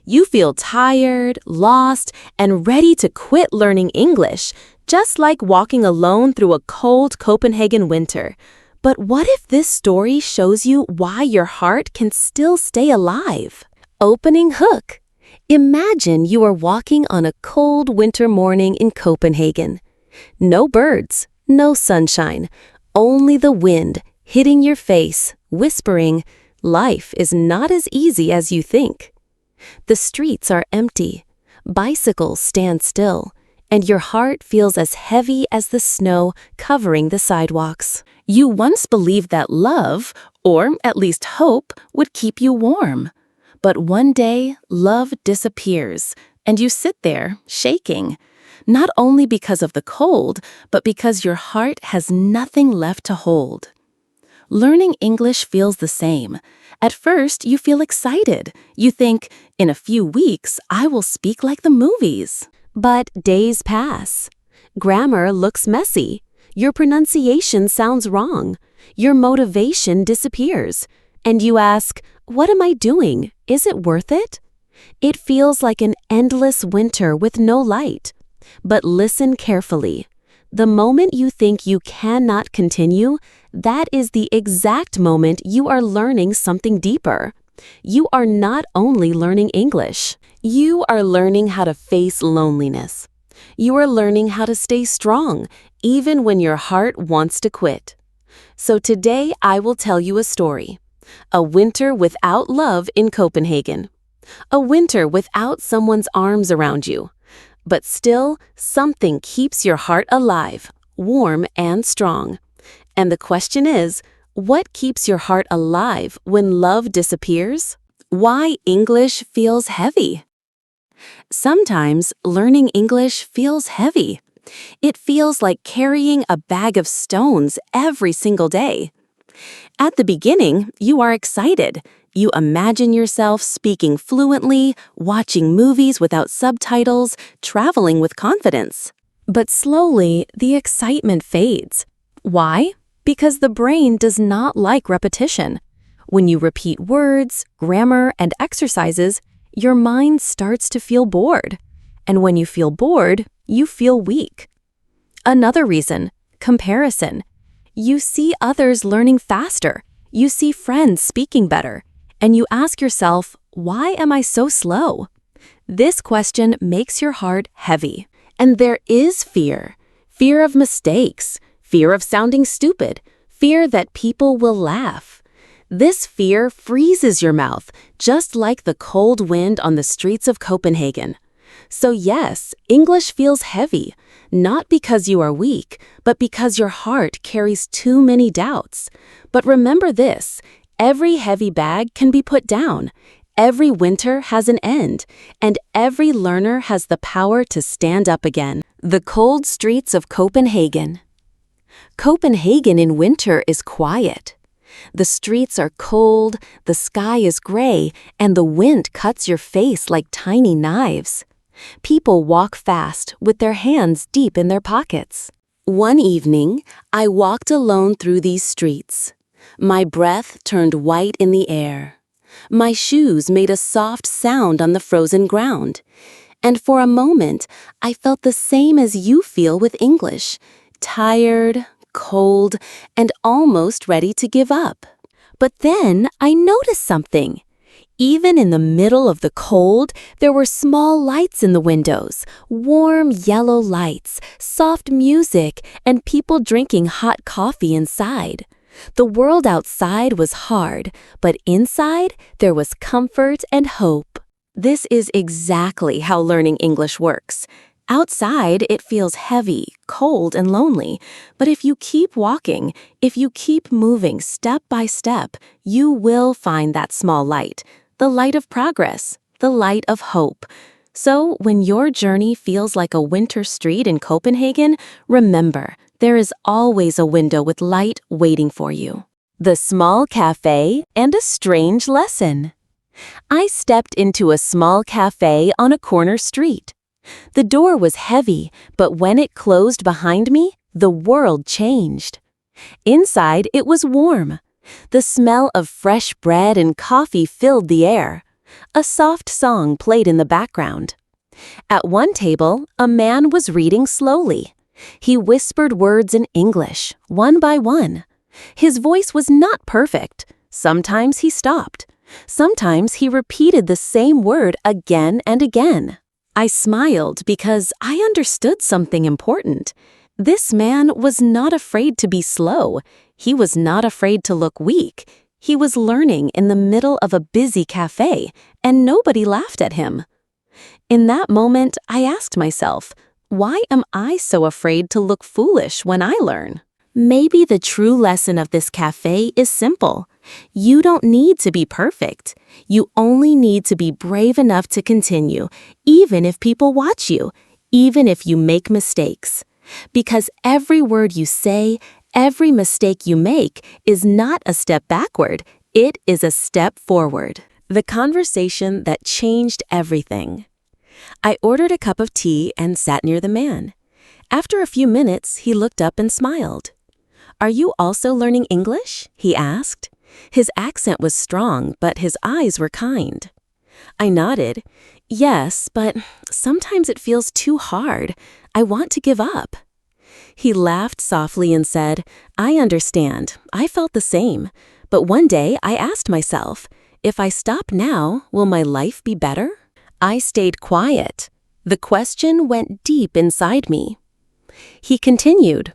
You feel tired, lost, and ready to quit learning English, just like walking alone through a cold Copenhagen winter. But what if this story shows you why your heart can still stay alive? Opening hook. Imagine you are walking on a cold winter morning in Copenhagen. No birds, no sunshine, only the wind hitting your face, whispering, "Life is not as easy as you think." The streets are empty, bicycles stand still, and your heart feels as heavy as the snow covering the sidewalks. You once believed that love, or at least hope, would keep you warm. But one day, love disappears, and you sit there, shaking. Not only because of the cold, but because your heart has nothing left to hold. Learning English feels the same. At first, you feel excited. You think, in a few weeks, I will speak like the movies. But days pass. Grammar looks messy. Your pronunciation sounds wrong. Your motivation disappears. And you ask, what am I doing? Is it worth it? It feels like an endless winter with no light. But listen carefully. The moment you think you cannot continue, that is the exact moment you are learning something deeper. You are not only learning English. You are learning how to face loneliness. You are learning how to stay strong, even when your heart wants to quit. So today I will tell you a story. A winter without love in Copenhagen. A winter without someone's arms around you. But still, something keeps your heart alive, warm and strong. And the question is, what keeps your heart alive when love disappears? Why English feels heavy? Sometimes learning English feels heavy. It feels like carrying a bag of stones every single day. At the beginning, you are excited. You imagine yourself speaking fluently, watching movies without subtitles, traveling with confidence. But slowly, the excitement fades. Why? Because the brain does not like repetition. When you repeat words, grammar, and exercises, your mind starts to feel bored. And when you feel bored, you feel weak. Another reason, comparison. You see others learning faster. You see friends speaking better. And you ask yourself, why am I so slow? This question makes your heart heavy. And there is fear. Fear of mistakes. Fear of sounding stupid. Fear that people will laugh. This fear freezes your mouth, just like the cold wind on the streets of Copenhagen. So yes, English feels heavy, not because you are weak, but because your heart carries too many doubts. But remember this, every heavy bag can be put down. Every winter has an end, and every learner has the power to stand up again. The cold streets of Copenhagen. Copenhagen in winter is quiet. The streets are cold, the sky is gray, and the wind cuts your face like tiny knives. People walk fast with their hands deep in their pockets. One evening, I walked alone through these streets. My breath turned white in the air. My shoes made a soft sound on the frozen ground. And for a moment, I felt the same as you feel with English, tired, cold, and almost ready to give up. But then I noticed something. Even in the middle of the cold, there were small lights in the windows, warm yellow lights, soft music, and people drinking hot coffee inside. The world outside was hard, but inside there was comfort and hope. This is exactly how learning English works. Outside, it feels heavy, cold, and lonely. But if you keep walking, if you keep moving step by step, you will find that small light, the light of progress, the light of hope. So when your journey feels like a winter street in Copenhagen, remember, there is always a window with light waiting for you. The small cafe and a strange lesson. I stepped into a small cafe on a corner street. The door was heavy, but when it closed behind me, the world changed. Inside, it was warm. The smell of fresh bread and coffee filled the air. A soft song played in the background. At one table, a man was reading slowly. He whispered words in English, one by one. His voice was not perfect. Sometimes he stopped. Sometimes he repeated the same word again and again. I smiled because I understood something important. This man was not afraid to be slow. He was not afraid to look weak. He was learning in the middle of a busy cafe, and nobody laughed at him. In that moment, I asked myself, why am I so afraid to look foolish when I learn? Maybe the true lesson of this cafe is simple. You don't need to be perfect. You only need to be brave enough to continue, even if people watch you, even if you make mistakes. Because every word you say, every mistake you make is not a step backward, it is a step forward. The conversation that changed everything. I ordered a cup of tea and sat near the man. After a few minutes, he looked up and smiled. "Are you also learning English?" he asked. His accent was strong, but his eyes were kind. I nodded. "Yes, but sometimes it feels too hard. I want to give up." He laughed softly and said, "I understand. I felt the same. But one day I asked myself, if I stop now, will my life be better?" I stayed quiet. The question went deep inside me. He continued,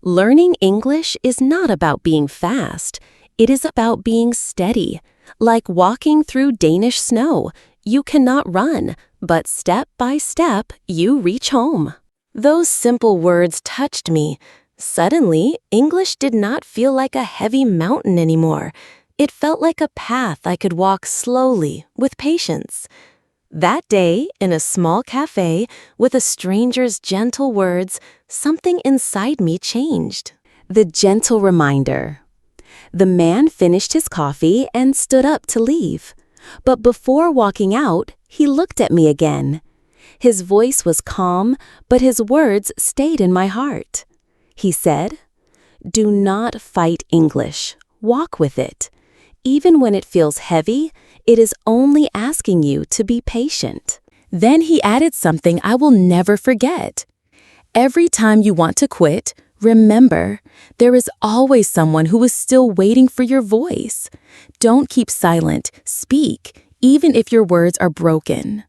"Learning English is not about being fast. It is about being steady. Like walking through Danish snow, you cannot run, but step by step, you reach home." Those simple words touched me. Suddenly, English did not feel like a heavy mountain anymore. It felt like a path I could walk slowly, with patience. That day, in a small cafe, with a stranger's gentle words, something inside me changed. The gentle reminder. The man finished his coffee and stood up to leave. But before walking out, he looked at me again. His voice was calm, but his words stayed in my heart. He said, "Do not fight English. Walk with it. Even when it feels heavy, it is only asking you to be patient." Then he added something I will never forget. "Every time you want to quit, remember, there is always someone who is still waiting for your voice. Don't keep silent. Speak, even if your words are broken."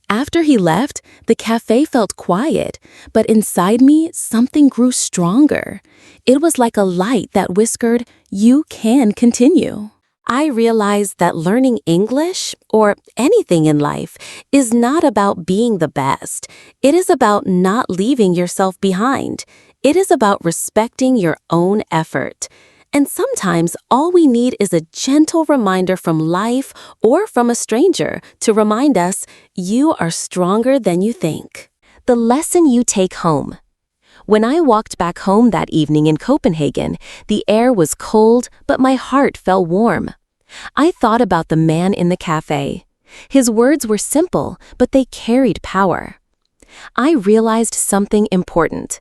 After he left, the cafe felt quiet, but inside me, something grew stronger. It was like a light that whispered, "You can continue." I realized that learning English, or anything in life, is not about being the best. It is about not leaving yourself behind. It is about respecting your own effort. And sometimes all we need is a gentle reminder from life or from a stranger to remind us, you are stronger than you think. The lesson you take home. When I walked back home that evening in Copenhagen, the air was cold, but my heart felt warm. I thought about the man in the cafe. His words were simple, but they carried power. I realized something important.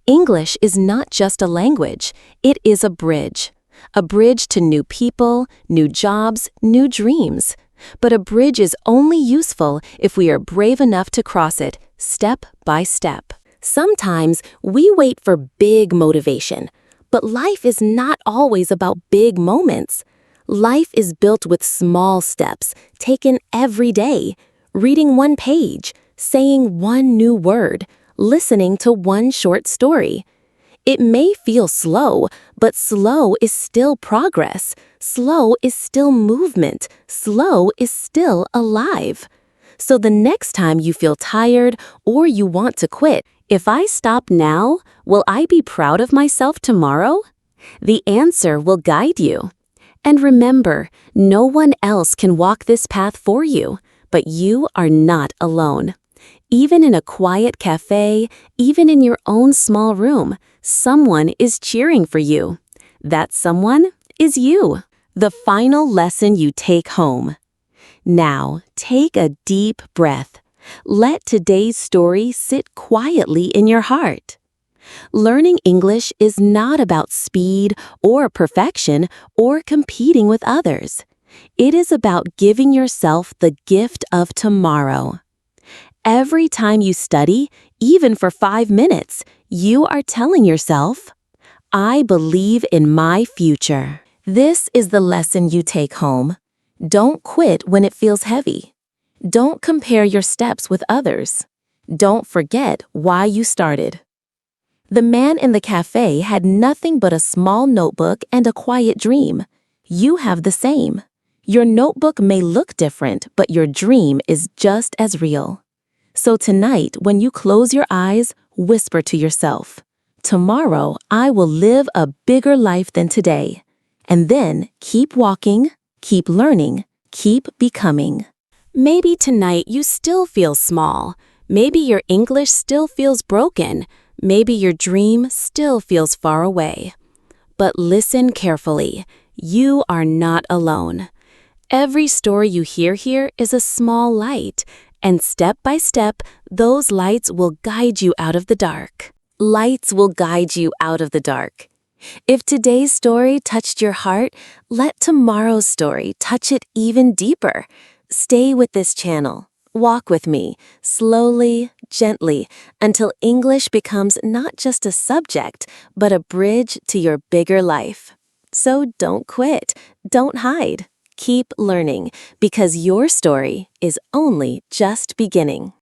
English is not just a language, it is a bridge. A bridge to new people, new jobs, new dreams. But a bridge is only useful if we are brave enough to cross it, step by step. Sometimes we wait for big motivation, but life is not always about big moments. Life is built with small steps, taken every day. Reading one page, saying one new word, listening to one short story. It may feel slow, but slow is still progress. Slow is still movement. Slow is still alive. So the next time you feel tired or you want to quit, if I stop now, will I be proud of myself tomorrow? The answer will guide you. And remember, no one else can walk this path for you, but you are not alone. Even in a quiet cafe, even in your own small room, someone is cheering for you. That someone is you. The final lesson you take home. Now, take a deep breath. Let today's story sit quietly in your heart. Learning English is not about speed or perfection or competing with others. It is about giving yourself the gift of tomorrow. Every time you study, even for 5 minutes, you are telling yourself, I believe in my future. This is the lesson you take home. Don't quit when it feels heavy. Don't compare your steps with others. Don't forget why you started. The man in the cafe had nothing but a small notebook and a quiet dream. You have the same. Your notebook may look different, but your dream is just as real. So tonight, when you close your eyes, whisper to yourself, tomorrow I will live a bigger life than today. And then keep walking, keep learning, keep becoming. Maybe tonight you still feel small. Maybe your English still feels broken. Maybe your dream still feels far away. But listen carefully. You are not alone. Every story you hear here is a small light, and step by step, those lights will guide you out of the dark. Lights will guide you out of the dark. If today's story touched your heart, let tomorrow's story touch it even deeper. Stay with this channel. Walk with me, slowly, gently, until English becomes not just a subject, but a bridge to your bigger life. So don't quit, don't hide. Keep learning, because your story is only just beginning.